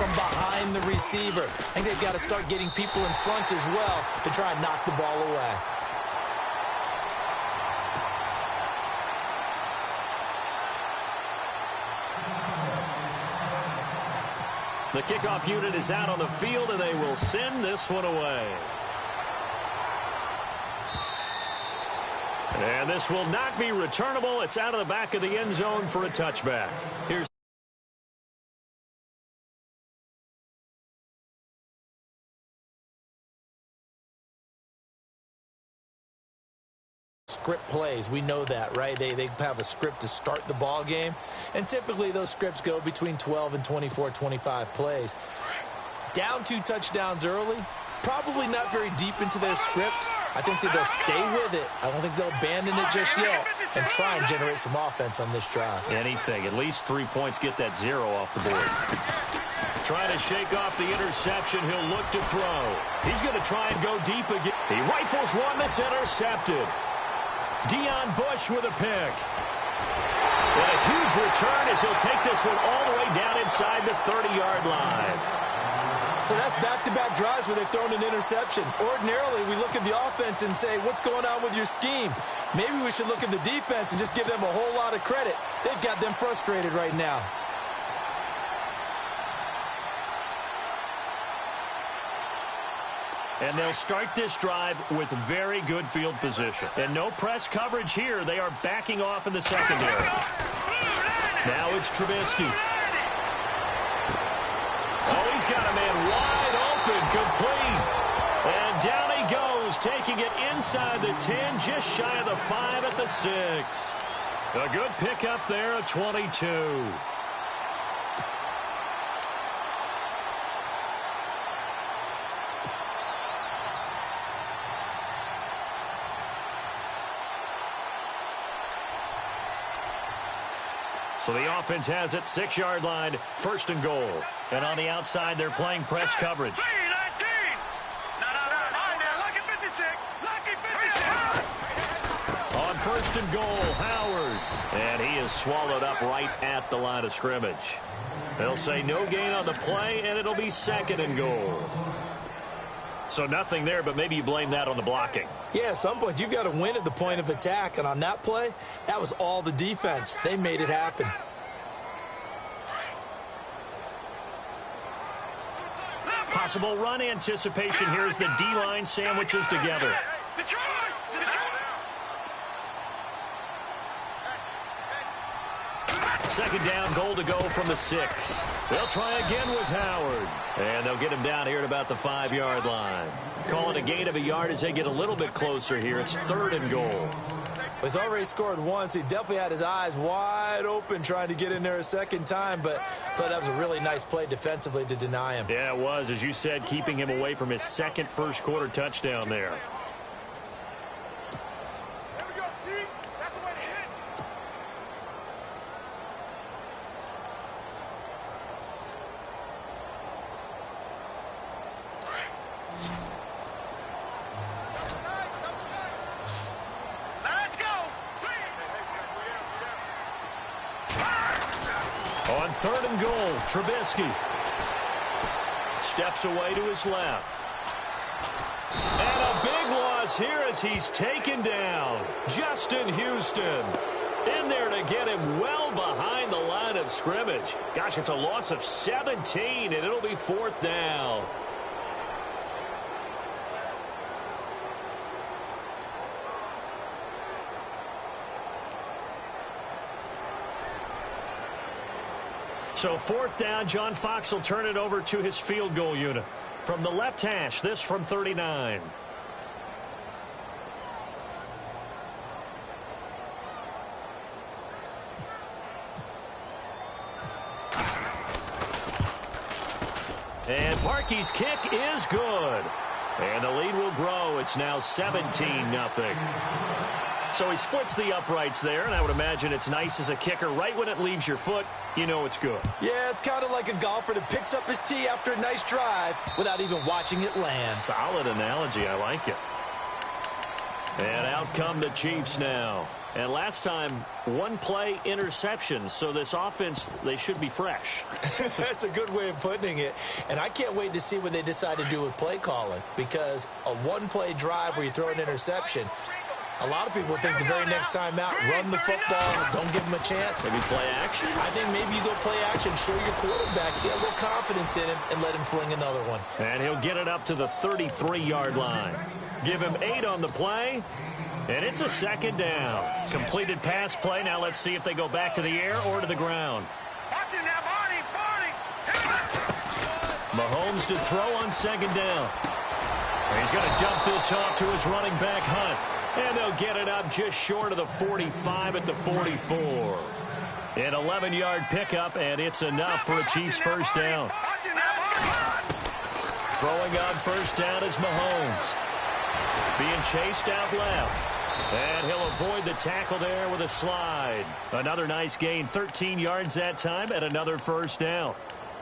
from behind the receiver. I think they've got to start getting people in front as well to try and knock the ball away. The kickoff unit is out on the field, and they will send this one away. And this will not be returnable. It's out of the back of the end zone for a touchback. Here's script plays. We know that, right? They have a script to start the ball game, and typically those scripts go between 12 and 24, 25 plays. Down 2 touchdowns early, probably not very deep into their script. I think that they'll stay with it. I don't think they'll abandon it just yet and try and generate some offense on this drive. Anything. At least 3 points, get that 0 off the board. Trying to shake off the interception. He'll look to throw. He's going to try and go deep again. He rifles one that's intercepted. Deion Bush with a pick. And a huge return as he'll take this one all the way down inside the 30-yard line. So that's back-to-back drives where they've thrown an interception. Ordinarily, we look at the offense and say, what's going on with your scheme? Maybe we should look at the defense and just give them a whole lot of credit. They've got them frustrated right now. And they'll start this drive with very good field position. And no press coverage here. They are backing off in the secondary. Now it's Trubisky. Oh, he's got a man wide open, complete. And down he goes, taking it inside the 10, just shy of the 5 at the 6. A good pickup there, a 22. So the offense has it, 6-yard line, 1st and goal. And on the outside, they're playing press coverage. On 1st and goal, Howard. And he is swallowed up right at the line of scrimmage. They'll say no gain on the play, and it'll be 2nd and goal. So nothing there, but maybe you blame that on the blocking. Yeah, at some point, you've got to win at the point of attack. And on that play, that was all the defense. They made it happen. Possible run anticipation here as the D-line sandwiches together. Second down, goal to go from the 6. They'll try again with Howard. And they'll get him down here at about the 5-yard line. Call it a gain of a yard as they get a little bit closer here. It's 3rd and goal. He's already scored once. He definitely had his eyes wide open trying to get in there a second time, but I thought that was a really nice play defensively to deny him. Yeah, it was, as you said, keeping him away from his second first-quarter touchdown there. On 3rd and goal, Trubisky steps away to his left. And a big loss here as he's taken down. Justin Houston in there to get him well behind the line of scrimmage. Gosh, it's a loss of 17, and it'll be 4th down. So 4th down, John Fox will turn it over to his field goal unit. From the left hash, this from 39. And Parkey's kick is good. And the lead will grow. It's now 17-0. So he splits the uprights there, and I would imagine it's nice as a kicker. Right when it leaves your foot, you know it's good. Yeah, it's kind of like a golfer that picks up his tee after a nice drive without even watching it land. Solid analogy. I like it. And out come the Chiefs now. And last time, one-play interception. So this offense, they should be fresh. That's a good way of putting it. And I can't wait to see what they decide to do with play calling. Because a one-play drive where you throw an interception, a lot of people think the very next time out, run the football, don't give them a chance. Maybe play action? I think maybe you go play action, show your quarterback, get a little confidence in him, and let him fling another one. And he'll get it up to the 33-yard line. Give him 8 on the play. And it's a second down. Completed pass play. Now let's see if they go back to the air or to the ground. Mahomes to throw on second down. He's going to dump this off to his running back, Hunt. And they'll get it up just short of the 45 at the 44. An 11-yard pickup, and it's enough for a Chiefs first down. Throwing on first down is Mahomes. Being chased out left. And he'll avoid the tackle there with a slide. Another nice gain, 13 yards that time, and another first down.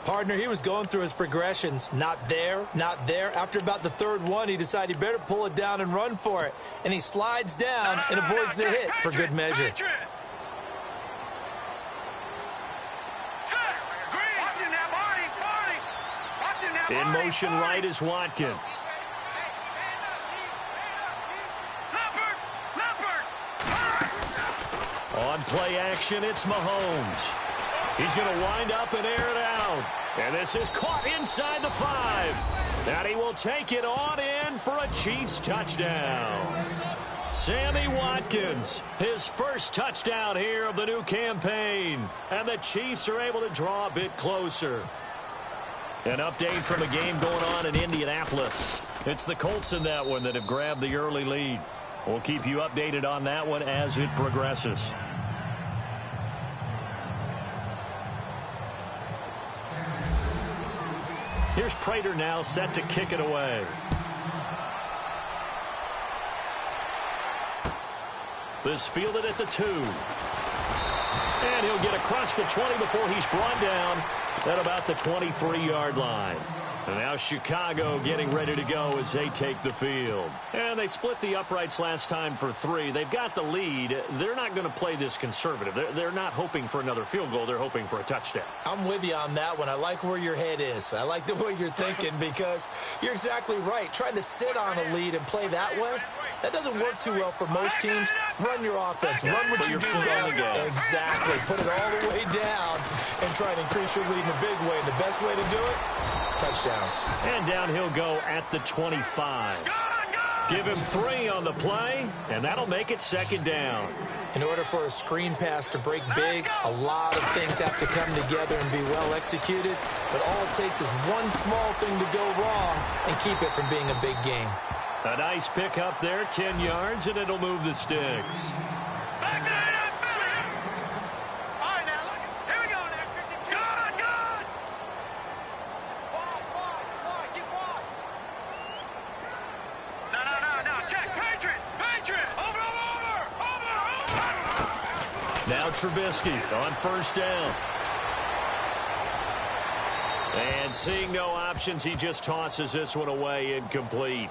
Partner, he was going through his progressions. Not there, not there. After about the third one, he decided he better pull it down and run for it. And he slides down and avoids the hit for good measure. In motion right is Watkins. On play action, it's Mahomes. He's going to wind up and air it out. And this is caught inside the 5. And he will take it on in for a Chiefs touchdown. Sammy Watkins, his first touchdown here of the new campaign. And the Chiefs are able to draw a bit closer. An update from a game going on in Indianapolis. It's the Colts in that one that have grabbed the early lead. We'll keep you updated on that one as it progresses. Here's Prater now set to kick it away. This fielded at the 2. And he'll get across the 20 before he's brought down at about the 23-yard line. And now Chicago getting ready to go as they take the field. And they split the uprights last time for 3. They've got the lead. They're not going to play this conservative. They're not hoping for another field goal. They're hoping for a touchdown. I'm with you on that one. I like where your head is. I like the way you're thinking because you're exactly right. Trying to sit on a lead and play that way, that doesn't work too well for most teams. Run your offense. Run what you do best. Exactly. Put it all the way down and try and increase your lead in a big way. And the best way to do it, touchdowns. And down he'll go at the 25. Give him 3 on the play, and that'll make it second down. In order for a screen pass to break big, a lot of things have to come together and be well executed. But all it takes is one small thing to go wrong and keep it from being a big game. A nice pick up there, 10 yards, and it'll move the sticks. Now Trubisky on first down. And seeing no options, he just tosses this one away, incomplete.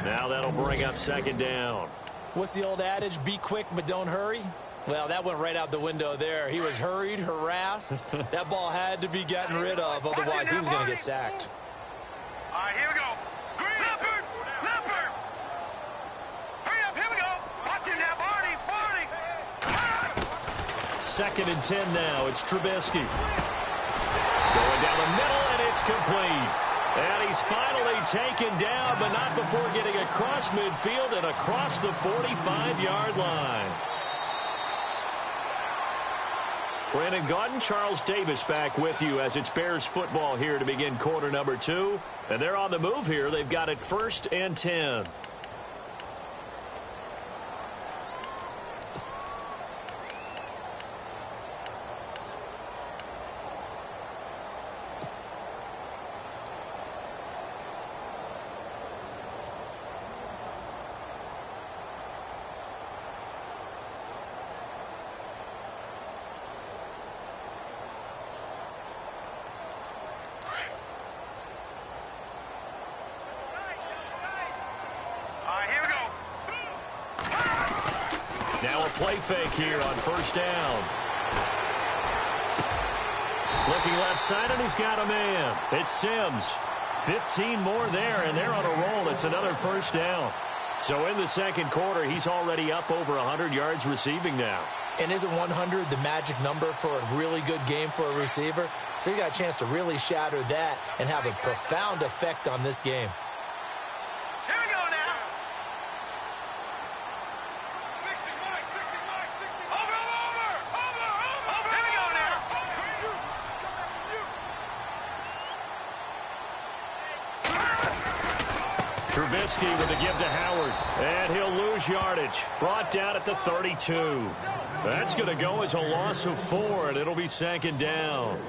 Now that'll bring up second down. What's the old adage? Be quick, but don't hurry. Well, that went right out the window there. He was hurried, harassed. That ball had to be gotten rid of, otherwise he was going to get sacked. All right, here we go. Leopard! Leopard! Hurry up, here we go. Watch it now, Barney! 2nd and 10 now. It's Trubisky. Going down the middle, and it's complete. And he's finally taken down, but not before getting across midfield and across the 45-yard line. Brandon Gaudin, Charles Davis back with you as it's Bears football here to begin quarter number 2. And they're on the move here. They've got it 1st and 10. Now a play fake here on first down. Looking left side, and he's got a man. It's Sims. 15 more there, and they're on a roll. It's another first down. So in the second quarter, he's already up over 100 yards receiving now. And isn't 100 the magic number for a really good game for a receiver? So he got a chance to really shatter that and have a profound effect on this game. Here we go now. Over. Here we go now. Trubisky with a give to Howard. And he'll lose yardage. Brought down at the 32. That's going to go as a loss of 4, and it'll be second down.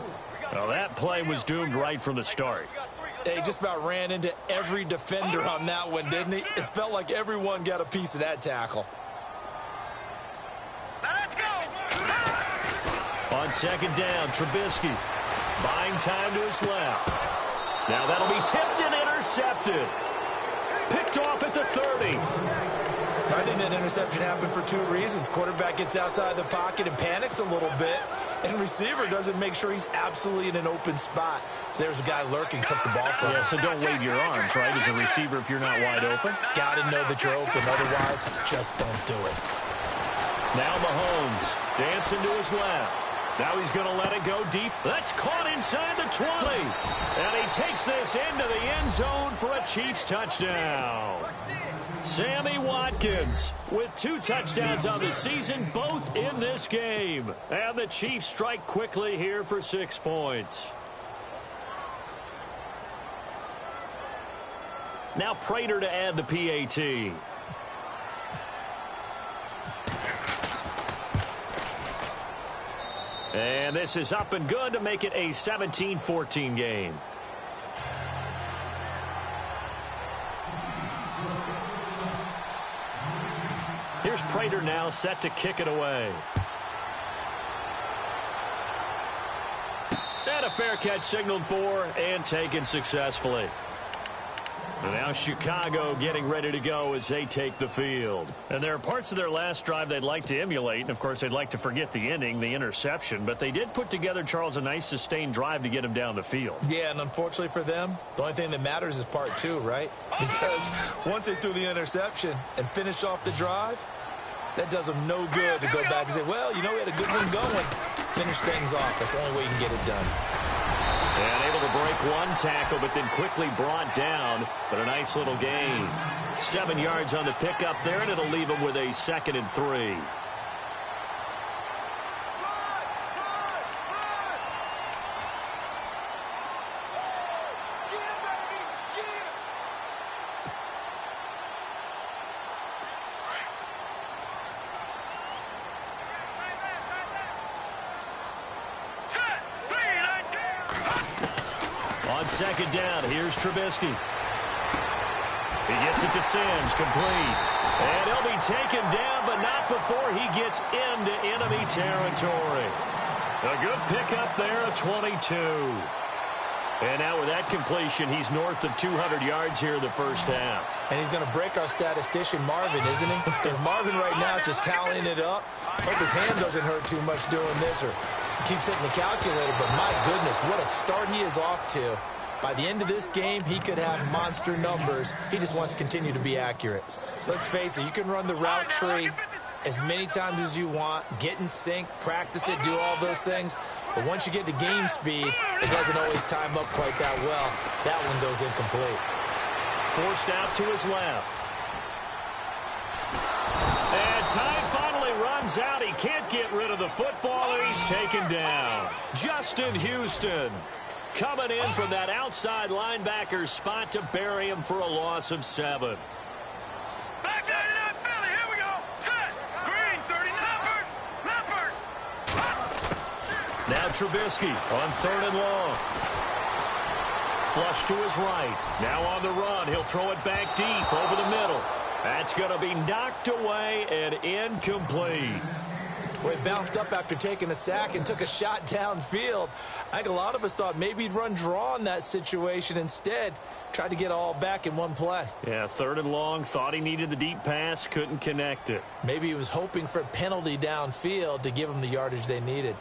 Well, that play was doomed right from the start. He just about ran into every defender on that one, didn't he? It felt like everyone got a piece of that tackle. Let's go. On second down, Trubisky buying time to his left. Now that'll be tipped and intercepted. Picked off at the 30. I think that interception happened for 2 reasons. Quarterback gets outside the pocket and panics a little bit, and receiver doesn't make sure he's absolutely in an open spot. So there's a guy lurking, took the ball from him. Yeah, so don't wave your arms, right, as a receiver if you're not wide open. Got to know that you're open. Otherwise, just don't do it. Now Mahomes dancing to his left. Now he's going to let it go deep. That's caught inside the 20. And he takes this into the end zone for a Chiefs touchdown. Sammy Watkins with 2 touchdowns on the season, both in this game. And the Chiefs strike quickly here for 6 points. Now Prater to add the PAT. And this is up and good to make it a 17-14 game. Here's Prater now set to kick it away. And a fair catch signaled for and taken successfully. And now Chicago getting ready to go as they take the field. And there are parts of their last drive they'd like to emulate. And, of course, they'd like to forget the ending, the interception. But they did put together, Charles, a nice sustained drive to get them down the field. Yeah, and unfortunately for them, the only thing that matters is part 2, right? Because once they threw the interception and finished off the drive, that does them no good to go back and say, well, you know, we had a good one going. Finish things off. That's the only way you can get it done. And able to break 1 tackle, but then quickly brought down. But a nice little gain. 7 yards on the pickup there, and it'll leave them with a 2nd and 3. Second down, here's Trubisky. He gets it to Sims, complete. And he'll be taken down, but not before he gets into enemy territory. A good pickup there, a 22. And now with that completion, he's north of 200 yards here in the first half. And he's going to break our statistician, Marvin, isn't he? Because Marvin right now is just tallying it up. Hope his hand doesn't hurt too much doing this or keeps hitting the calculator. But my goodness, what a start he is off to. By the end of this game, he could have monster numbers. He just wants to continue to be accurate. Let's face it, you can run the route tree as many times as you want, get in sync, practice it, do all those things. But once you get to game speed, it doesn't always time up quite that well. That one goes incomplete. Forced out to his left. And time finally runs out. He can't get rid of the football, and he's taken down. Justin Houston coming in from that outside linebacker spot to bury him for a loss of 7. Back down to that Philly. Here we go. Set. Green, 30. Leopard. Now Trubisky on 3rd and long. Flush to his right. Now on the run. He'll throw it back deep over the middle. That's going to be knocked away and incomplete. Well, he bounced up after taking a sack and took a shot downfield. I think a lot of us thought maybe he'd run draw in that situation. Instead, tried to get all back in one play. Yeah, 3rd and long, thought he needed the deep pass, couldn't connect it. Maybe he was hoping for a penalty downfield to give him the yardage they needed.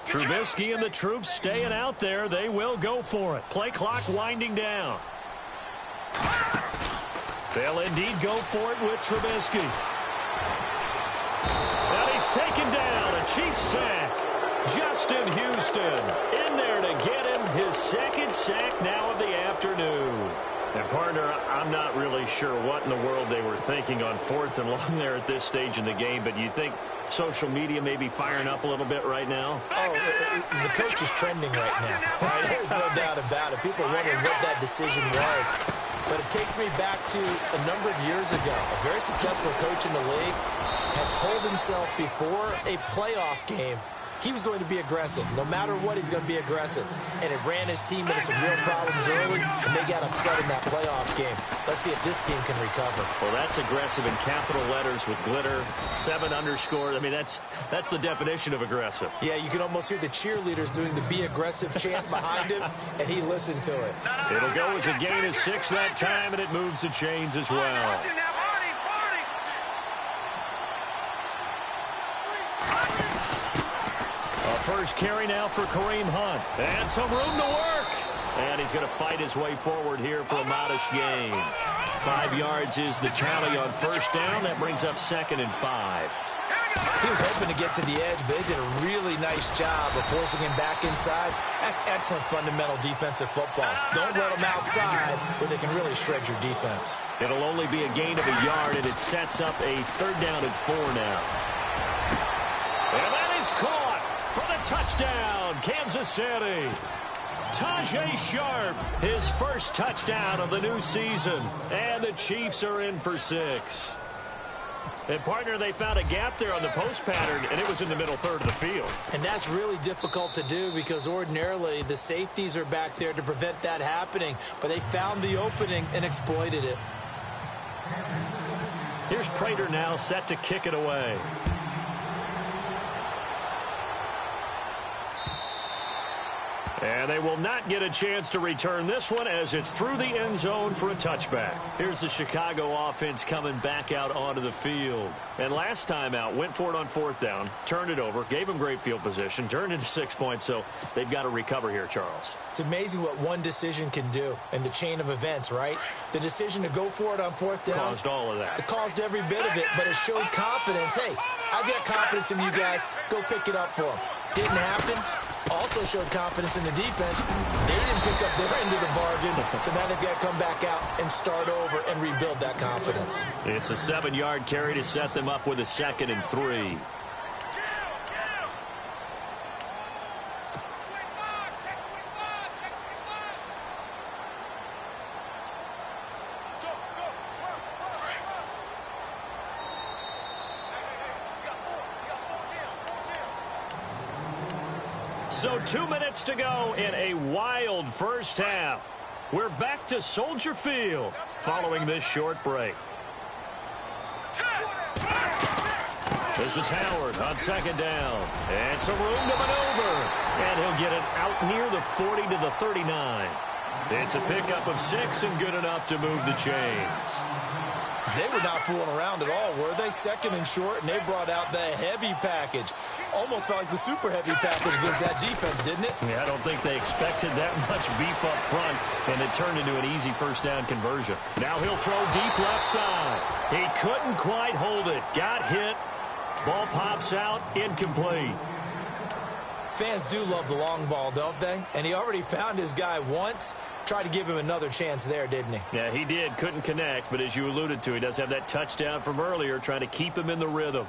Trubisky and the troops staying out there. They will go for it. Play clock winding down. They'll indeed go for it with Trubisky. And he's taken down. A Chiefs sack. Justin Houston in there to get him his 2nd sack now of the afternoon. And, partner, I'm not really sure what in the world they were thinking on 4th and long there at this stage in the game, but you think social media may be firing up a little bit right now? Oh, the coach is trending right now. Right? There's no doubt about it. People wondering what that decision was. But it takes me back to a number of years ago. A very successful coach in the league had told himself before a playoff game he was going to be aggressive. No matter what, he's going to be aggressive. And it ran his team into some real problems early, and they got upset in that playoff game. Let's see if this team can recover. Well, that's aggressive in capital letters with glitter, 7 underscore. I mean, that's the definition of aggressive. Yeah, you can almost hear the cheerleaders doing the be aggressive chant behind him, and he listened to it. It'll go as a gain of 6 that time, and it moves the chains as well. First carry now for Kareem Hunt. And some room to work. And he's going to fight his way forward here for a modest gain. 5 yards is the tally on 1st down. That brings up 2nd and 5. He was hoping to get to the edge, but they did a really nice job of forcing him back inside. That's excellent fundamental defensive football. Don't let them outside where they can really shred your defense. It'll only be a gain of a yard, and it sets up a 3rd down and 4 now. And that is caught. For the touchdown, Kansas City. Tajay Sharp, his 1st touchdown of the new season. And the Chiefs are in for 6. And, partner, they found a gap there on the post pattern, and it was in the middle 3rd of the field. And that's really difficult to do because ordinarily the safeties are back there to prevent that happening. But they found the opening and exploited it. Here's Prater now set to kick it away. And they will not get a chance to return this one as it's through the end zone for a touchback. Here's the Chicago offense coming back out onto the field. And last time out, went for it on 4th down, turned it over, gave them great field position, turned into 6 points, so they've got to recover here, Charles. It's amazing what one decision can do in the chain of events, right? The decision to go for it on 4th down. Caused all of that. It caused every bit of it, but it showed confidence. Hey, I've got confidence in you guys. Go pick it up for them. Didn't happen. Also showed confidence in the defense. They didn't pick up their end of the bargain, so now they've got to come back out and start over and rebuild that confidence. It's a 7-yard carry to set them up with a 2nd and 3. So 2 minutes to go in a wild 1st half. We're back to Soldier Field following this short break. This is Howard on 2nd down. And some room to maneuver. And he'll get it out near the 40 to the 39. It's a pickup of 6 and good enough to move the chains. They were not fooling around at all, were they? 2nd and short, and they brought out the heavy package. Almost felt like the super heavy package against that defense, didn't it? Yeah, I don't think they expected that much beef up front, and it turned into an easy 1st down conversion. Now he'll throw deep left side. He couldn't quite hold it. Got hit. Ball pops out. Incomplete. Fans do love the long ball, don't they? And he already found his guy once. Tried to give him another chance there, didn't he? Yeah, he did. Couldn't connect, but as you alluded to, he does have that touchdown from earlier, trying to keep him in the rhythm.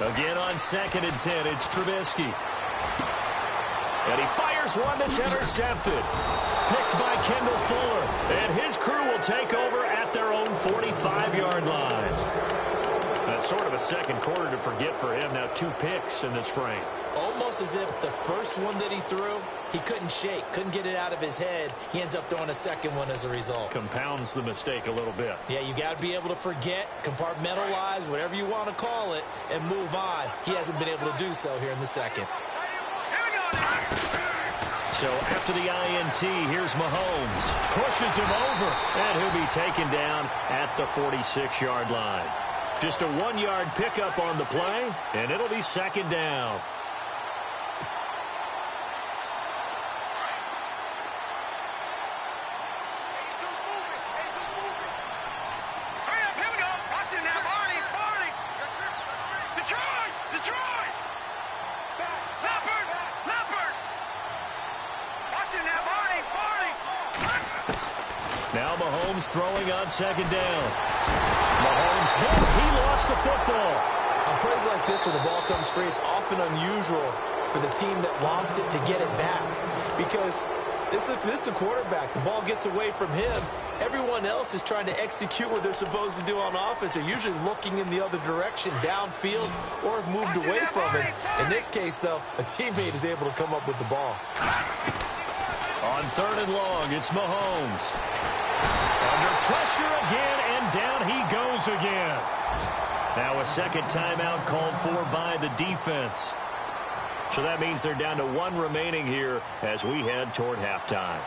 Again on 2nd and 10, it's Trubisky. And he fires one that's intercepted. Picked by Kendall Fuller. And his crew will take over at their own 45-yard line. That's sort of a second quarter to forget for him. Now 2 picks in this frame. Almost as if the first one that he threw, he couldn't shake, couldn't get it out of his head. He ends up throwing a second one as a result. Compounds the mistake a little bit. Yeah, you got to be able to forget, compartmentalize, whatever you want to call it, and move on. He hasn't been able to do so here in the second. So after the INT, here's Mahomes. Pushes him over, and he'll be taken down at the 46-yard line. Just a 1-yard pickup on the play, and it'll be 2nd down. Hurry up, here we go. Watch it now, Barney. Detroit. Leopard. Watch it now, Barney. Now Mahomes throwing on 2nd down. Mahomes hit. He lost the football. On plays like this where the ball comes free, it's often unusual for the team that lost it to get it back. Because this is the quarterback. The ball gets away from him. Everyone else is trying to execute what they're supposed to do on offense. They're usually looking in the other direction, downfield, or have moved away from it. In this case, though, a teammate is able to come up with the ball. On 3rd and long, it's Mahomes. Under pressure again, and down he goes again. Now a second timeout called for by the defense. So that means they're down to 1 remaining here as we head toward halftime.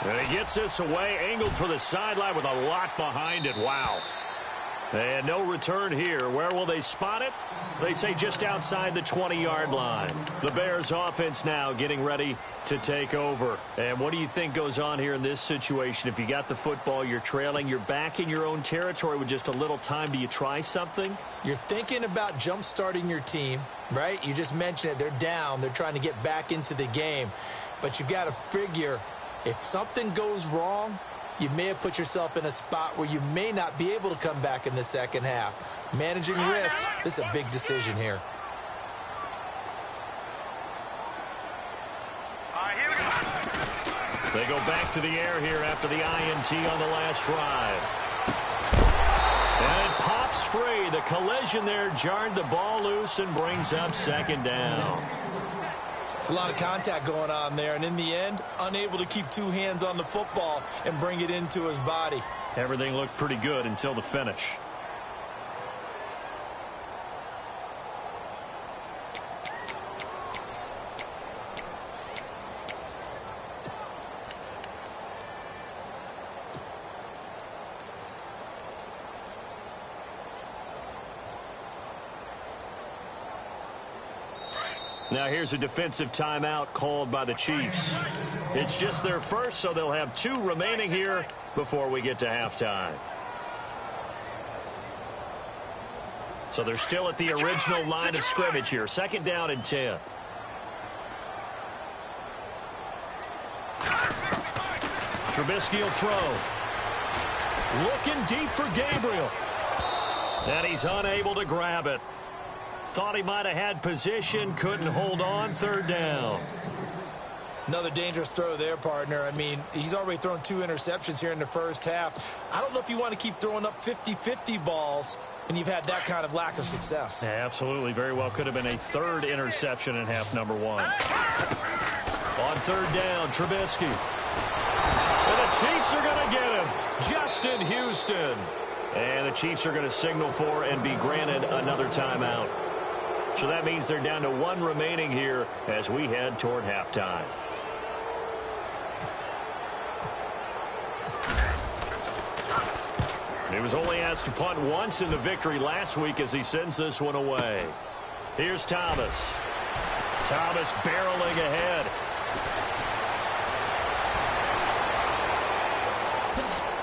And he gets this away, angled for the sideline with a lot behind it. Wow. And no return here. Where will they spot it? They say just outside the 20-yard line. The Bears offense now getting ready to take over. And what do you think goes on here in this situation? If you got the football, you're trailing, you're back in your own territory with just a little time. Do you try something? You're thinking about jump-starting your team, right? You just mentioned it. They're down. They're trying to get back into the game. But you got to figure if something goes wrong, you may have put yourself in a spot where you may not be able to come back in the second half. Managing risk, this is a big decision here. They go back to the air here after the INT on the last drive. And it pops free. The collision there jarred the ball loose and brings up 2nd down. It's a lot of contact going on there, and in the end, unable to keep 2 hands on the football and bring it into his body. Everything looked pretty good until the finish. Now here's a defensive timeout called by the Chiefs. It's just their first, so they'll have 2 remaining here before we get to halftime. So they're still at the original line of scrimmage here. 2nd down and 10. Trubisky will throw. Looking deep for Gabriel. And he's unable to grab it. Thought he might have had position, couldn't hold on. 3rd down. Another dangerous throw there, partner. I mean, he's already thrown 2 interceptions here in the first half. I don't know if you want to keep throwing up 50-50 balls when you've had that kind of lack of success. Yeah, absolutely. Very well could have been a 3rd interception in half number 1. On 3rd down, Trubisky. And the Chiefs are going to get him. Justin Houston. And the Chiefs are going to signal for and be granted another timeout. So that means they're down to 1 remaining here as we head toward halftime. He was only asked to punt once in the victory last week as he sends this one away. Here's Thomas. Thomas barreling ahead.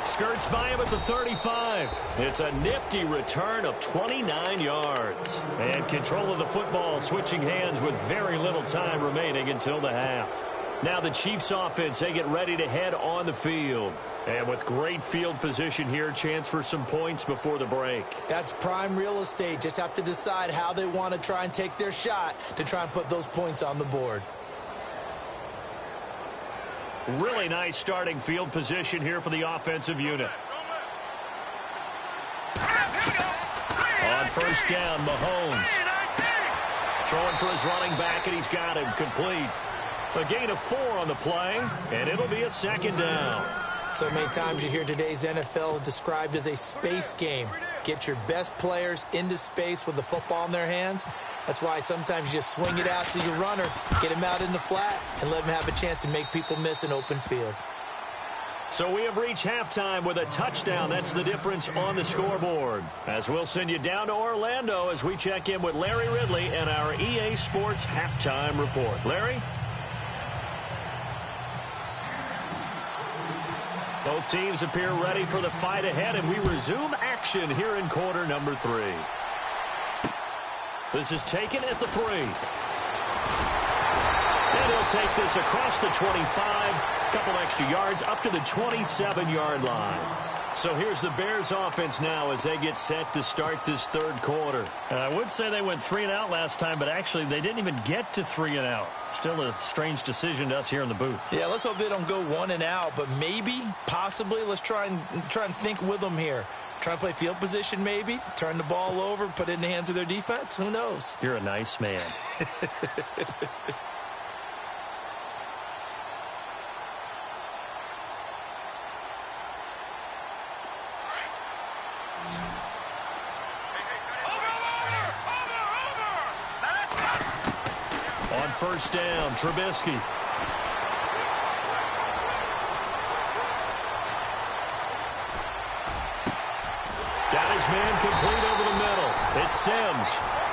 Skirts by him at the 35. It's a nifty return of 29 yards. And control of the football switching hands with very little time remaining until the half. Now the Chiefs offense, they get ready to head on the field. And with great field position here, chance for some points before the break. That's prime real estate. Just have to decide how they want to try and take their shot to try and put those points on the board. Really nice starting field position here for the offensive unit. On first down, Mahomes. Throwing for his running back, and he's got him complete. A gain of 4 on the play, and it'll be a second down. So many times you hear today's NFL described as a space game. Get your best players into space with the football in their hands. That's why sometimes you just swing it out to your runner, get him out in the flat, and let him have a chance to make people miss an open field. So we have reached halftime with a touchdown. That's the difference on the scoreboard. As we'll send you down to Orlando as we check in with Larry Ridley and our EA Sports Halftime Report. Larry? Both teams appear ready for the fight ahead, and we resume action here in quarter number 3. This is taken at the 3. And he'll take this across the 25, couple extra yards up to the 27-yard line. So here's the Bears offense now as they get set to start this third quarter. I would say they went 3 and out last time, but actually they didn't even get to 3 and out. Still a strange decision to us here in the booth. Yeah, let's hope they don't go 1 and out, but maybe, possibly, let's try and think with them here. Try and play field position maybe, turn the ball over, put it in the hands of their defense. Who knows? You're a nice man. On first down, Trubisky. Got his man complete over the middle. It's Sims.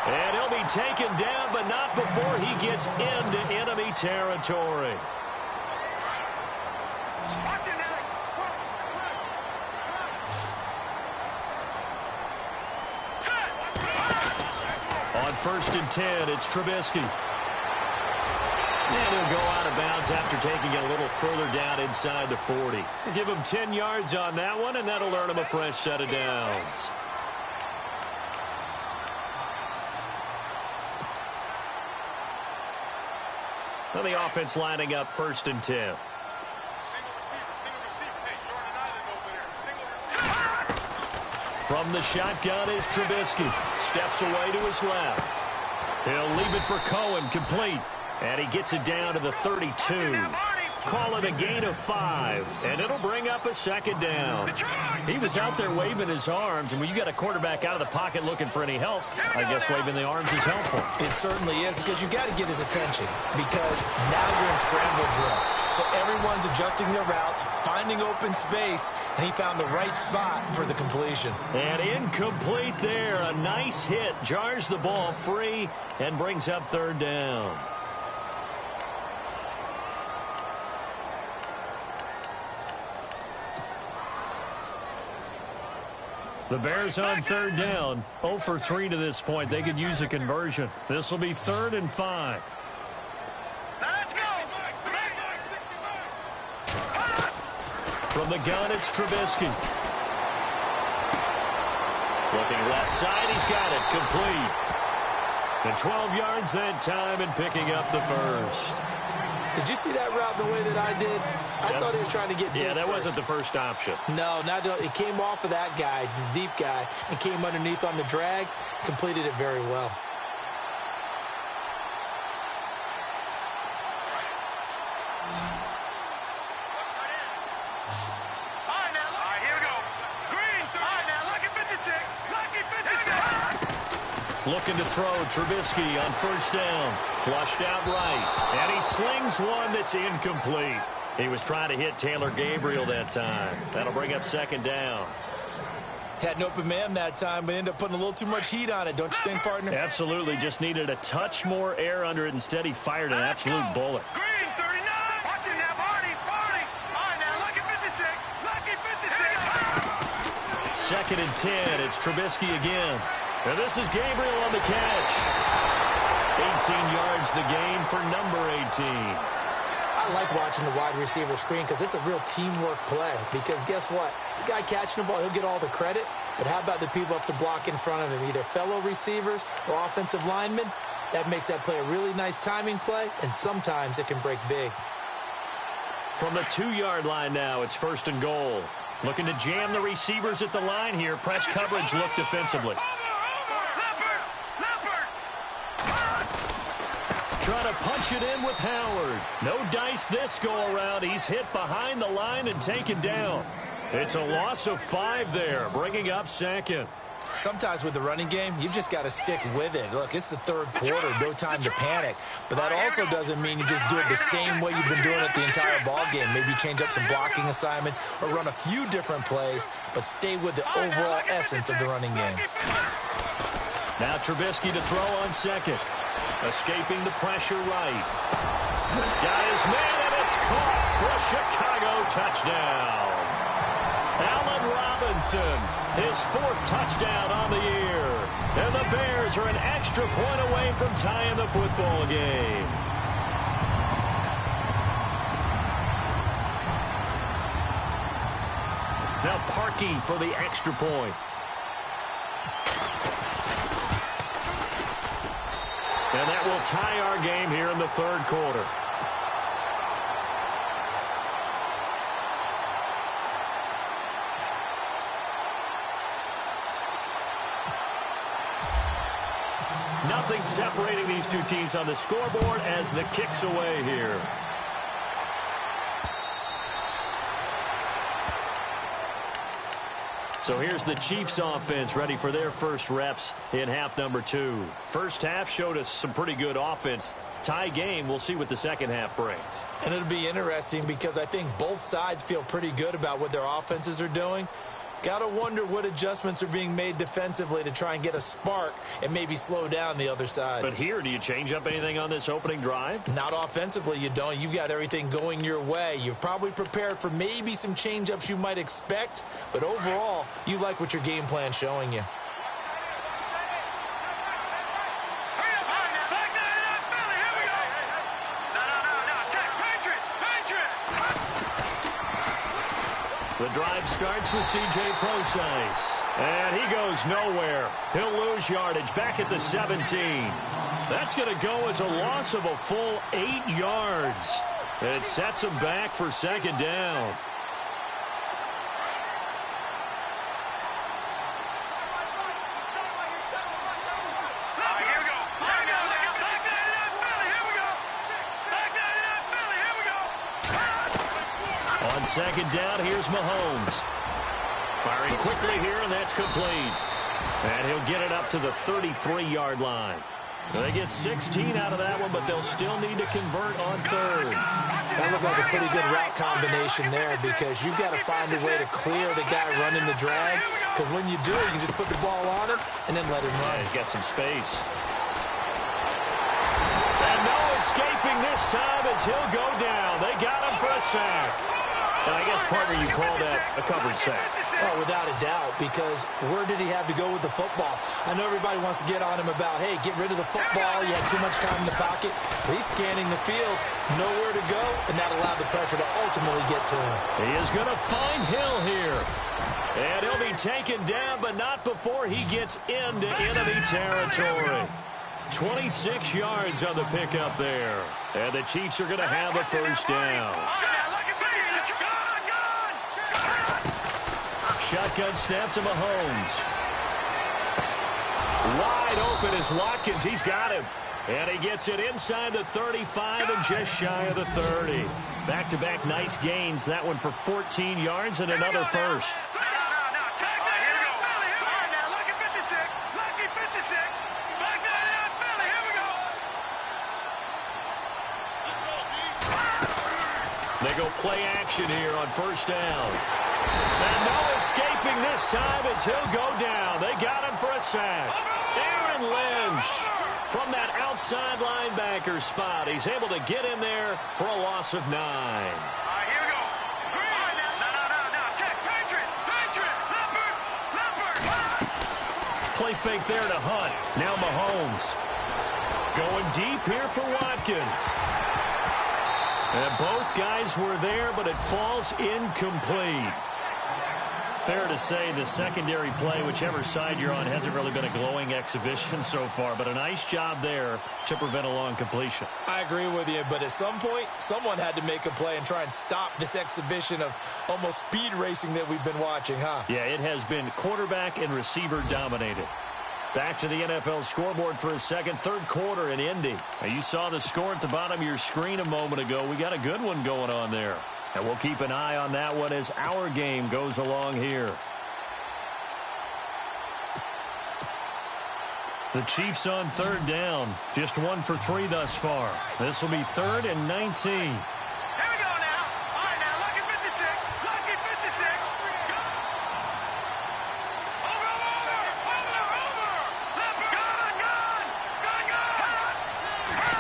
And he'll be taken down, but not before he gets into enemy territory. On first and 10, it's Trubisky. And he'll go out of bounds after taking it a little further down inside the 40. Give him 10 yards on that one, and that'll earn him a fresh set of downs. Now the offense lining up first and 10. From the shotgun is Trubisky. Steps away to his left. He'll leave it for Cohen, complete. And he gets it down to the 32. Call it a gain of 5, and it'll bring up a second down. He was out there waving his arms, and when you got a quarterback out of the pocket looking for any help, I guess waving the arms is helpful. It certainly is, because you got to get his attention, because now you're in scramble drill. So everyone's adjusting their routes, finding open space, and he found the right spot for the completion. And incomplete there. A nice hit. Jars the ball free and brings up third down. The Bears on third down, 0 for 3 to this point. They could use a conversion. This will be 3rd and 5. Let's go! From the gun, it's Trubisky. Looking left side, he's got it, complete. And 12 yards that time and picking up the first. Did you see that route the way that I did? I thought he was trying to get deep. Yeah, that first. wasn't the first option. No, it came off of that guy, the deep guy, and came underneath on the drag, completed it very well. All right, here we go. Green, all right, now, lucky 56. Lucky 56. Looking to throw, Trubisky on first down. Flushed out right. And he slings one that's incomplete. He was trying to hit Taylor Gabriel that time. That'll bring up second down. Had an open man that time, but ended up putting a little too much heat on it, don't you think, partner? Absolutely. Just needed a touch more air under it. Instead, he fired an absolute bullet. Green, 39. Watch it now, Barney. Barney. All right, now, lucky 56. Lucky 56. Second and 10. It's Trubisky again. And this is Gabriel on the catch. 18 yards the gain for number 18. I I like watching the wide receiver screen because it's a real teamwork play. Because guess what? The guy catching the ball, he'll get all the credit. But how about the people up to block in front of him, either fellow receivers or offensive linemen? That makes that play a really nice timing play, and sometimes it can break big. From the 2-yard line now, it's 1st and goal. Looking to jam the receivers at the line here. Press coverage look defensively. Trying to punch it in with Howard. No dice this go-around. He's hit behind the line and taken down. It's a loss of 5 there, bringing up 2nd. Sometimes with the running game, you've just got to stick with it. Look, it's the 3rd quarter, no time to panic. But that also doesn't mean you just do it the same way you've been doing it the entire ball game. Maybe change up some blocking assignments or run a few different plays, but stay with the overall essence of the running game. Now Trubisky to throw on 2nd. Escaping the pressure right. Got his man, and it's caught for a Chicago touchdown. Allen Robinson, his 4th touchdown on the year. And the Bears are an extra point away from tying the football game. Now Parkey for the extra point. And that will tie our game here in the 3rd quarter. Nothing separating these two teams on the scoreboard as the kick's away here. So here's the Chiefs offense ready for their first reps in half number 2. First half showed us some pretty good offense. Tie game, we'll see what the second half brings. And it'll be interesting because I think both sides feel pretty good about what their offenses are doing. Got to wonder what adjustments are being made defensively to try and get a spark and maybe slow down the other side. But here, do you change up anything on this opening drive? Not offensively, you don't. You've got everything going your way. You've probably prepared for maybe some change-ups you might expect, but overall, you like what your game plan's showing you. The drive starts with C.J. Prosise. And he goes nowhere. He'll lose yardage back at the 17. That's going to go as a loss of a full 8 yards. And it sets him back for 2nd down. On 2nd down, here's Mahomes. Firing quickly here, and that's complete. And he'll get it up to the 33-yard line. They get 16 out of that one, but they'll still need to convert on 3rd. That looked like a pretty good route combination there because you've got to find a way to clear the guy running the drag. Because when you do, you can just put the ball on him and then let him run. Yeah, he's got some space. And no escaping this time as he'll go down. They got him for a sack. And I guess, partner, you call that a coverage sack. Oh, without a doubt, because where did he have to go with the football? I know everybody wants to get on him about, hey, get rid of the football. You had too much time in the pocket. But he's scanning the field, nowhere to go, and that allowed the pressure to ultimately get to him. He is going to find Hill here. And he'll be taken down, but not before he gets into enemy territory. 26 yards on the pickup there. And the Chiefs are going to have a first down. Shotgun snap to Mahomes. Wide open is Watkins. He's got him. And he gets it inside the 35 and just shy of the 30. Back-to-back nice gains. That one for 14 yards and another first. They go play action here on first down. And no escaping this time as he'll go down. They got him for a sack. Aaron Lynch from that outside linebacker spot. He's able to get in there for a loss of 9. Here we go. No. Check. Patriot. Leopard. Play fake there to Hunt. Now Mahomes. Going deep here for Watkins. And both guys were there, but it falls incomplete. Fair to say the secondary play, whichever side you're on, hasn't really been a glowing exhibition so far, but a nice job there to prevent a long completion. I agree with you, but at some point, someone had to make a play and try and stop this exhibition of almost speed racing that we've been watching, huh? Yeah, it has been quarterback and receiver dominated. Back to the NFL scoreboard for a second, third quarter in Indy. Now, you saw the score at the bottom of your screen a moment ago. We got a good one going on there. And we'll keep an eye on that one as our game goes along here. The Chiefs on third down. Just 1 for 3 thus far. This will be 3rd and 19. Here we go now. All right, now, lucky 56. Lucky 56. Go. Over. Gun.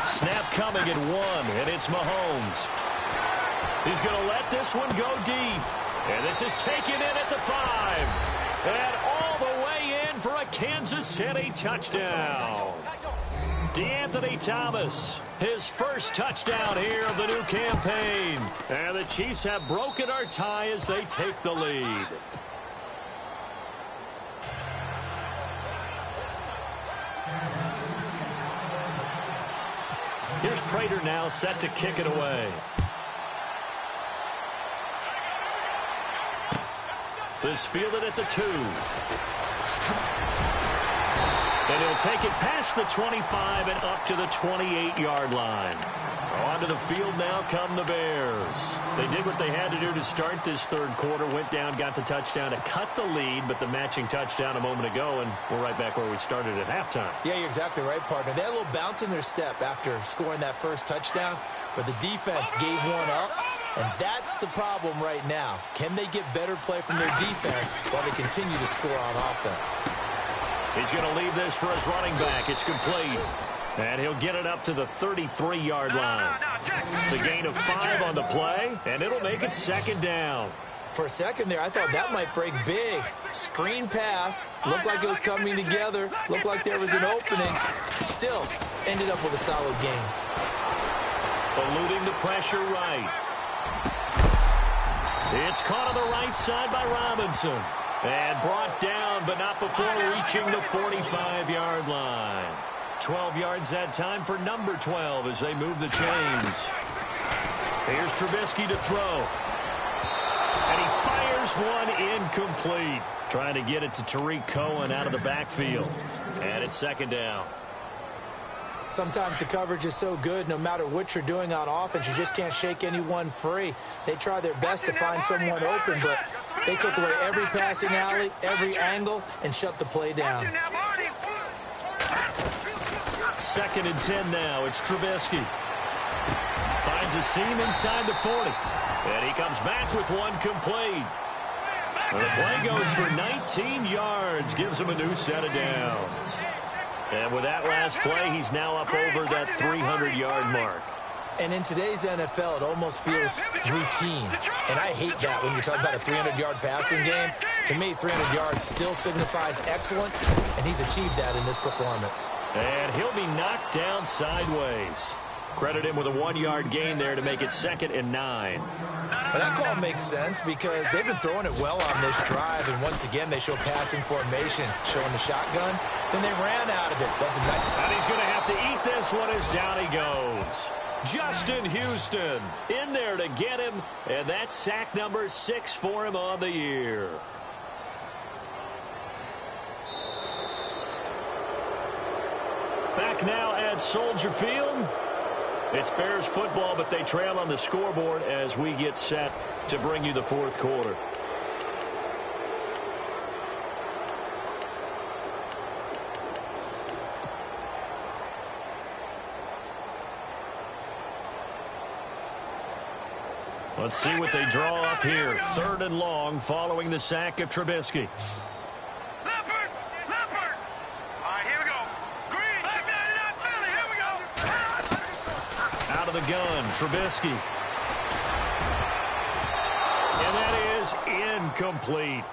Snap coming at 1, and it's Mahomes. He's going to let this one go deep. And this is taken in at the 5. And all the way in for a Kansas City touchdown. DeAnthony Thomas, his first touchdown here of the new campaign. And the Chiefs have broken our tie as they take the lead. Here's Prater now set to kick it away. This fielded at the 2. And he'll take it past the 25 and up to the 28-yard line. Onto the field now come the Bears. They did what they had to do to start this third quarter. Went down, got the touchdown to cut the lead, but the matching touchdown a moment ago, and we're right back where we started at halftime. Yeah, you're exactly right, partner. They had a little bounce in their step after scoring that first touchdown, but the defense gave one up. And that's the problem right now. Can they get better play from their defense while they continue to score on offense? He's going to leave this for his running back. It's complete. And he'll get it up to the 33-yard line. It's a gain of 5 on the play, and it'll make it 2nd down. For a second there, I thought that might break big. Screen pass. Looked like it was coming together. Looked like there was an opening. Still, ended up with a solid gain. Eluding the pressure right. It's caught on the right side by Robinson. And brought down, but not before reaching the 45-yard line. 12 yards that time for number 12 as they move the chains. Here's Trubisky to throw. And he fires one incomplete. Trying to get it to Tariq Cohen out of the backfield. And it's 2nd down. Sometimes the coverage is so good, no matter what you're doing on offense, you just can't shake anyone free. They try their best to find someone open, but they took away every passing alley, every angle, and shut the play down. 2nd and 10 now. It's Trubisky. Finds a seam inside the 40. And he comes back with one complete. Well, the play goes for 19 yards. Gives him a new set of downs. And with that last play, he's now up over that 300-yard mark. And in today's NFL, it almost feels routine. And I hate that when you talk about a 300-yard passing game. To me, 300 yards still signifies excellence, and he's achieved that in this performance. And he'll be knocked down sideways. Credit him with a 1-yard gain there to make it 2nd and 9. Well, that call makes sense because they've been throwing it well on this drive, and once again, they show passing formation, showing the shotgun. Then they ran out of it. That's a nice. And he's going to have to eat this one as down he goes. Justin Houston in there to get him, and that's sack number 6 for him on the year. Back now at Soldier Field. It's Bears football, but they trail on the scoreboard as we get set to bring you the fourth quarter. Let's see what they draw up here. 3rd and long following the sack of Trubisky. Leopard! Leopard! All right, here we go. Green! Philly, here we go. Out of the gun, Trubisky. And that is incomplete.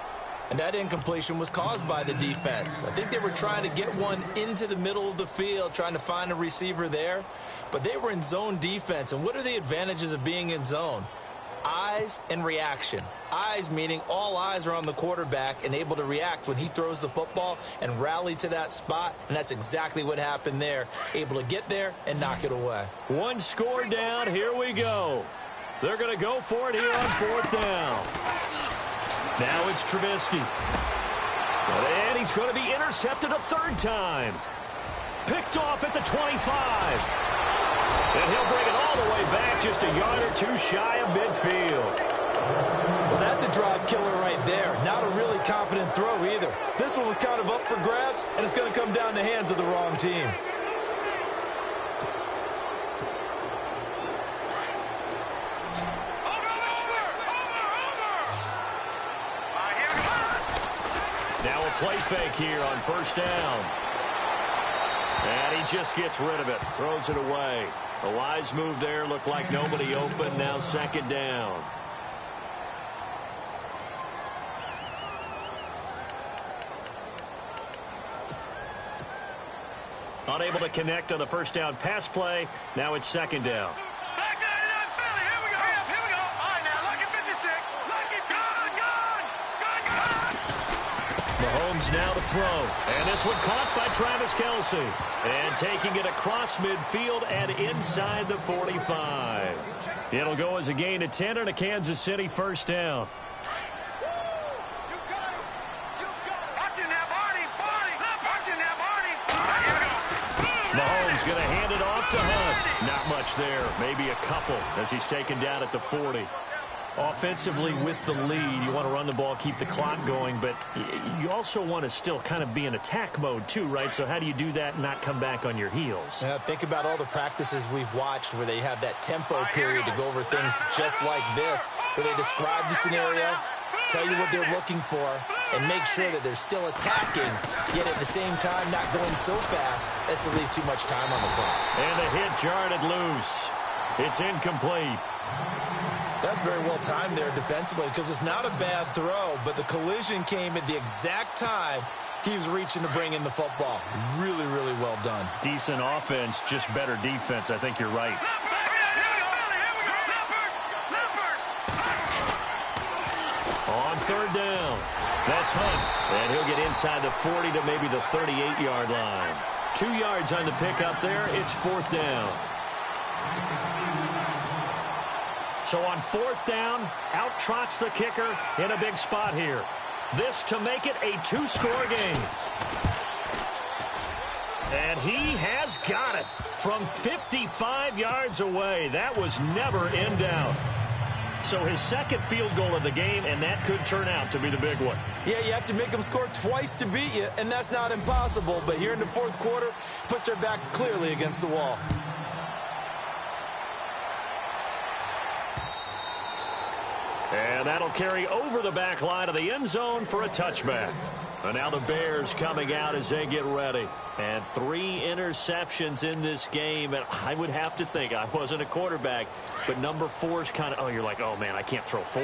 And that incompletion was caused by the defense. I think they were trying to get one into the middle of the field, trying to find a receiver there. But they were in zone defense. And what are the advantages of being in zone? Eyes and reaction. Eyes meaning all eyes are on the quarterback and able to react when he throws the football and rally to that spot. And that's exactly what happened there. Able to get there and knock it away. One score down. Here we go. They're going to go for it here on 4th down. Now it's Trubisky. And he's going to be intercepted a 3rd time. Picked off at the 25. And he'll bring it all the way back just a yard or 2 shy of midfield. Well, that's a drive killer right there. Not a really confident throw either. This one was kind of up for grabs, and it's going to come down the hands of the wrong team. Now a play fake here on 1st down. And he just gets rid of it. Throws it away. A wise move there. Looked like nobody open. Now 2nd down. Unable to connect on the 1st down pass play. Now it's 2nd down. Mahomes now to throw. And this one caught by Travis Kelce. And taking it across midfield and inside the 45. It'll go as a gain of 10 and a Kansas City 1st down. Mahomes going to hand it off to Hunt. Not much there. Maybe a couple as he's taken down at the 40. Offensively with the lead, you want to run the ball, keep the clock going, but you also want to still kind of be in attack mode too, right? So how do you do that and not come back on your heels? Think about all the practices we've watched where they have that tempo period to go over things just like this, where they describe the scenario, tell you what they're looking for, and make sure that they're still attacking, yet at the same time not going so fast as to leave too much time on the clock. And the hit jarred it loose. It's incomplete. That's very well timed there defensively because it's not a bad throw, but the collision came at the exact time he was reaching to bring in the football. Really, really well done. Decent offense, just better defense. I think you're right. On 3rd down, that's Hunt. And he'll get inside the 40 to maybe the 38-yard line. 2 yards on the pickup there. It's 4th down. So on 4th down, out trots the kicker in a big spot here. This to make it a 2-score game. And he has got it from 55 yards away. That was never in doubt. So his 2nd field goal of the game, and that could turn out to be the big one. Yeah, you have to make them score twice to beat you, and that's not impossible. But here in the 4th quarter, puts their backs clearly against the wall. And that'll carry over the back line of the end zone for a touchback. And now the Bears coming out as they get ready. And 3 interceptions in this game. And I would have to think, I wasn't a quarterback, but number 4 is kind of, oh, you're like, oh, man, I can't throw 4.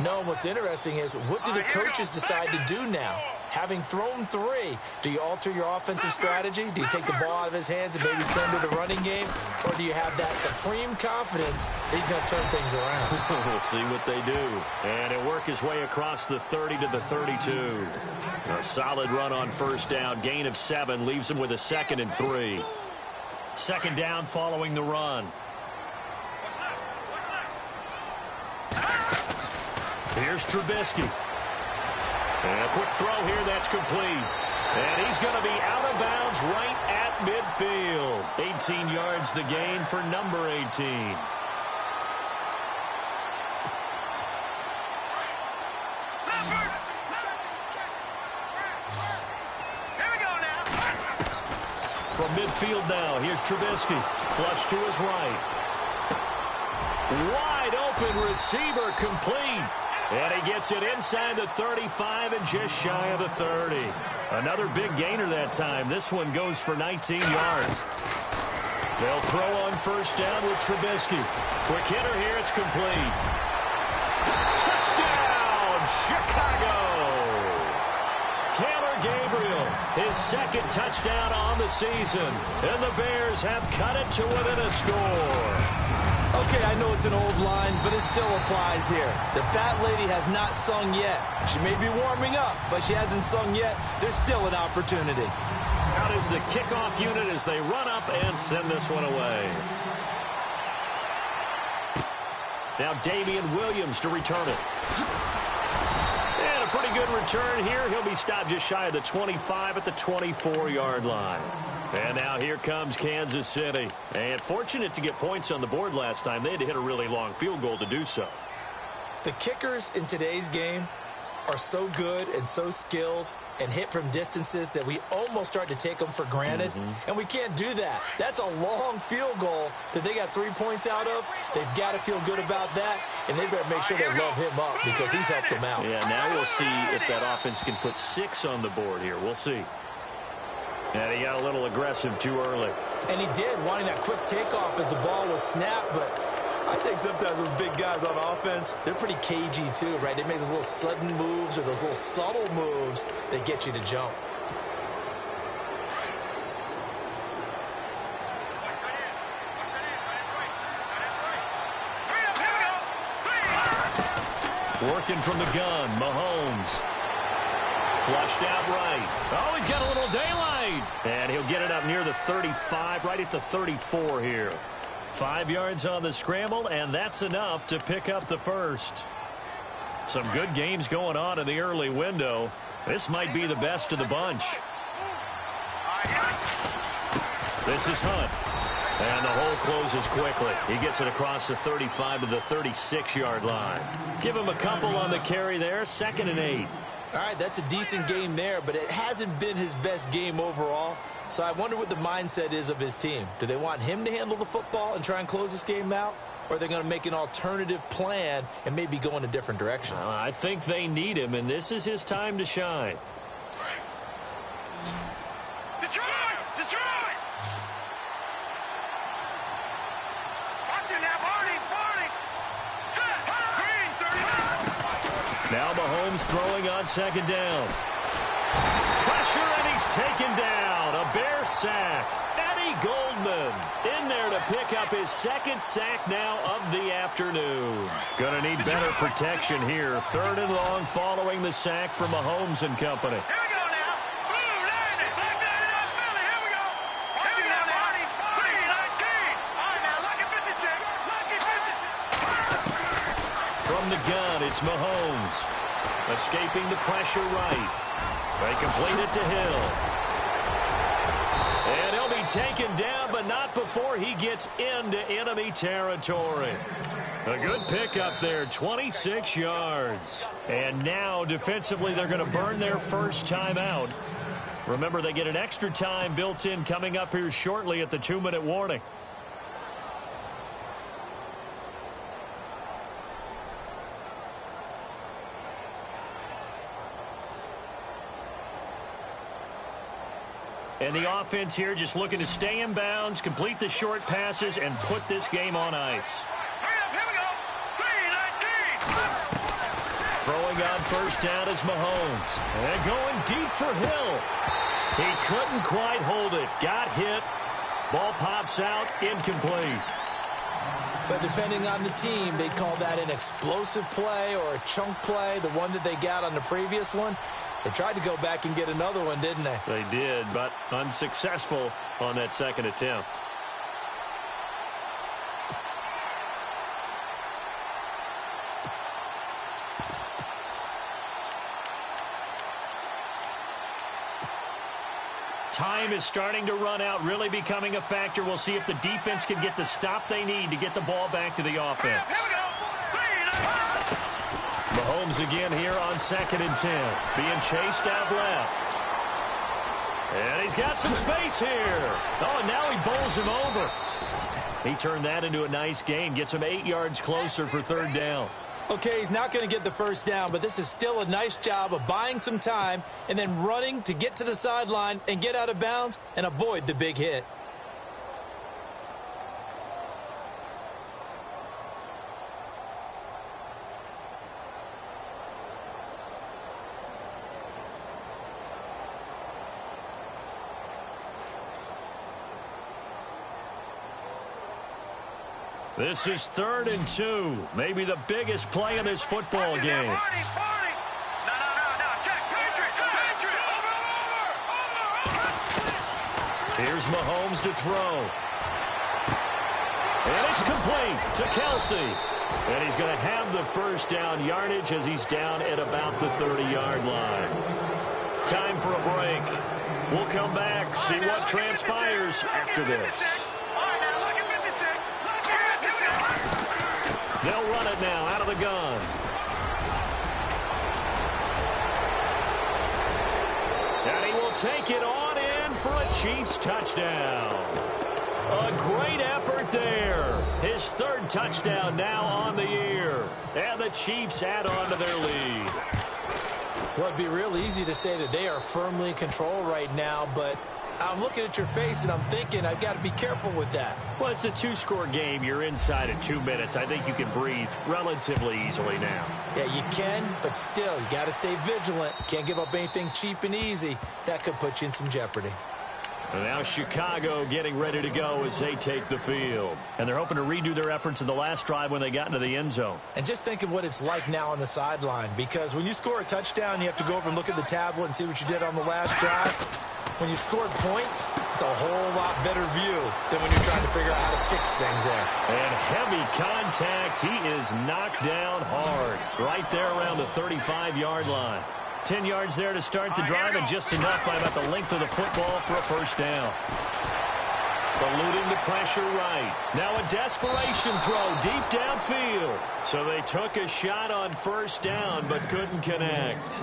No, what's interesting is what do the coaches decide to do now? Having thrown 3, do you alter your offensive strategy? Do you take the ball out of his hands and maybe turn to the running game? Or do you have that supreme confidence that he's going to turn things around? We'll see what they do. And he'll work his way across the 30 to the 32. A solid run on 1st down. Gain of 7 leaves him with a 2nd and 3. 2nd down following the run. Here's Trubisky. And a quick throw here that's complete. And he's going to be out of bounds right at midfield. 18 yards the gain for number 18. From midfield now, here's Trubisky. Flush to his right. Wide open receiver complete. And he gets it inside the 35 and just shy of the 30. Another big gainer that time. This one goes for 19 yards. They'll throw on 1st down with Trubisky. Quick hitter here. It's complete. Touchdown, Chicago. Gabriel, his second touchdown on the season. And the Bears have cut it to within a score. Okay, I know it's an old line, but it still applies here. The fat lady has not sung yet. She may be warming up, but she hasn't sung yet. There's still an opportunity. Out is the kickoff unit as they run up and send this one away. Now Damian Williams to return it. And a pretty good return here. He'll be stopped just shy of the 25 at the 24-yard line. And now here comes Kansas City. And fortunate to get points on the board last time. They had to hit a really long field goal to do so. The kickers in today's game are so good and so skilled and hit from distances that we almost start to take them for granted. And we can't do that. That's a long field goal that they got 3 points out of. They've got to feel good about that, and they better make sure they love him up because he's helped them out. Yeah, now we'll see if that offense can put 6 on the board here. We'll see. And he got a little aggressive too early. And he did, wanting that quick takeoff as the ball was snapped, but I think sometimes those big guys on offense, they're pretty cagey too, right? They make those little sudden moves or those little subtle moves that get you to jump. Working from the gun, Mahomes. Flushed out right. Oh, he's got a little daylight. And he'll get it up near the 35, right at the 34 here. 5 yards on the scramble, and that's enough to pick up the first. Some good games going on in the early window. This might be the best of the bunch. This is Hunt. And the hole closes quickly. He gets it across the 35 to the 36-yard line. Give him a couple on the carry there. 2nd and 8. All right, that's a decent game there, but it hasn't been his best game overall. So I wonder what the mindset is of his team. Do they want him to handle the football and try and close this game out? Or are they going to make an alternative plan and maybe go in a different direction? I think they need him, and this is his time to shine. Detroit! Detroit! Watch it now, Barney! Barney! Set! Green, 30. Now Mahomes throwing on 2nd down. Pressure, and he's taken down. A Bear sack. Eddie Goldman in there to pick up his 2nd sack now of the afternoon. Going to need better protection here. 3rd and long following the sack from Mahomes and company. Here we go now. Blue, line it. Like that in our Philly. Here we go. Watch it now, Barney. 3-19. All right, now, lucky 56. Lucky 56. From the gun, it's Mahomes. Escaping the pressure right. They complete it to Hill. And he'll be taken down, but not before he gets into enemy territory. A good pickup there, 26 yards. And now, defensively, they're going to burn their first time out. Remember, they get an extra time built in coming up here shortly at the 2-minute warning. And the offense here just looking to stay in bounds, complete the short passes, and put this game on ice. Hurry up, here we go. 3-19. Throwing on 1st down is Mahomes. And going deep for Hill. He couldn't quite hold it. Got hit. Ball pops out, incomplete. But depending on the team, they call that an explosive play or a chunk play, the one that they got on the previous one. They tried to go back and get another one, didn't they? They did, but unsuccessful on that 2nd attempt. Time is starting to run out, really becoming a factor. We'll see if the defense can get the stop they need to get the ball back to the offense. Here we go. 3-19. Mahomes again here on 2nd and 10. Being chased out left. And he's got some space here. Oh, and now he bowls him over. He turned that into a nice gain. Gets him 8 yards closer for 3rd down. Okay, he's not going to get the first down, but this is still a nice job of buying some time and then running to get to the sideline and get out of bounds and avoid the big hit. This is 3rd and 2. Maybe the biggest play in this football game. No. Check. Patriots. Over. Here's Mahomes to throw. And it's complete to Kelsey. And he's going to have the first down yardage as he's down at about the 30-yard line. Time for a break. We'll come back, see what transpires after this. They'll run it now out of the gun. And he will take it on in for a Chiefs touchdown. A great effort there. His 3rd touchdown now on the year. And the Chiefs add on to their lead. Well, it'd be real easy to say that they are firmly in control right now, but I'm looking at your face and I'm thinking I've got to be careful with that. Well, it's a 2-score game. You're inside in 2 minutes. I think you can breathe relatively easily now. Yeah, you can, but still, you got to stay vigilant. Can't give up anything cheap and easy. That could put you in some jeopardy. And now Chicago getting ready to go as they take the field. And they're hoping to redo their efforts in the last drive when they got into the end zone. And just think of what it's like now on the sideline, because when you score a touchdown, you have to go over and look at the tablet and see what you did on the last drive. When you scored points, it's a whole lot better view than when you're trying to figure out how to fix things there. And heavy contact. He is knocked down hard right there around the 35-yard line. 10 yards there to start the drive, and just enough by about the length of the football for a first down. Eluding the pressure right. Now a desperation throw deep downfield. So they took a shot on first down but couldn't connect.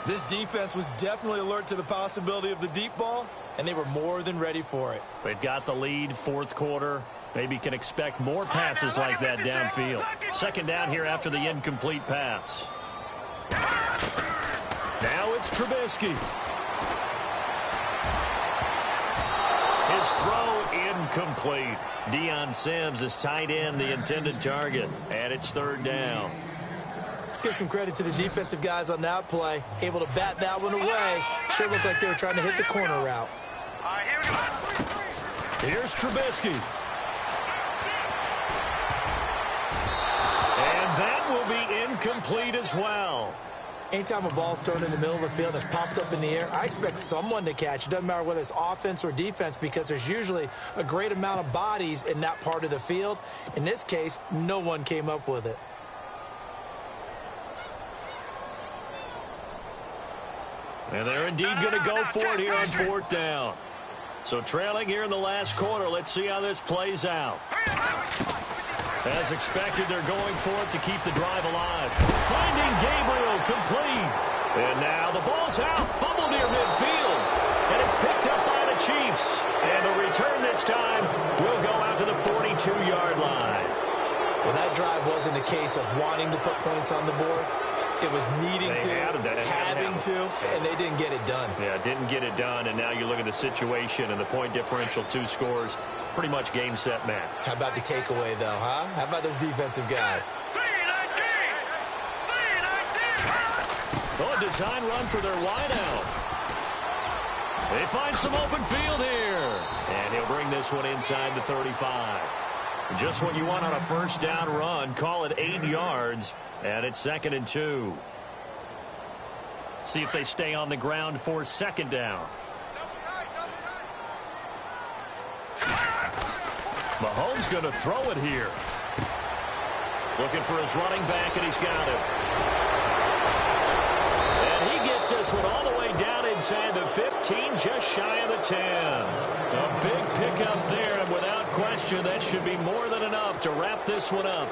This defense was definitely alert to the possibility of the deep ball, and they were more than ready for it. They've got the lead, 4th quarter. Maybe can expect more passes like that downfield. 2nd down here after the incomplete pass. Now it's Trubisky. His throw incomplete. Deion Sims is tight end, the intended target. And it's 3rd down. Let's give some credit to the defensive guys on that play. Able to bat that one away. Sure looked like they were trying to hit the corner route. Here's Trubisky. And that will be incomplete as well. Anytime a ball's thrown in the middle of the field that's popped up in the air, I expect someone to catch. It doesn't matter whether it's offense or defense, because there's usually a great amount of bodies in that part of the field. In this case, no one came up with it. And they're indeed going to go for it here on 4th down. So trailing here in the last quarter, let's see how this plays out. As expected, they're going for it to keep the drive alive. Finding Gabriel complete. And now the ball's out. Fumble near midfield. And it's picked up by the Chiefs. And the return this time will go out to the 42-yard line. Well, that drive wasn't a case of wanting to put points on the board. It was needing to, having to, and they didn't get it done. Yeah, didn't get it done, and now you look at the situation and the point differential, 2 scores, pretty much game, set, match. How about the takeaway, though, huh? How about those defensive guys? Oh, a design run for their wideout. They find some open field here, and he'll bring this one inside the 35. Just what you want on a first down run. Call it 8 yards. And it's 2nd and 2. See if they stay on the ground for 2nd down. Mahomes going to throw it here. Looking for his running back, and he's got it. And he gets this one all the way down inside the 15, just shy of the 10. A big pickup there, and without question, that should be more than enough to wrap this one up.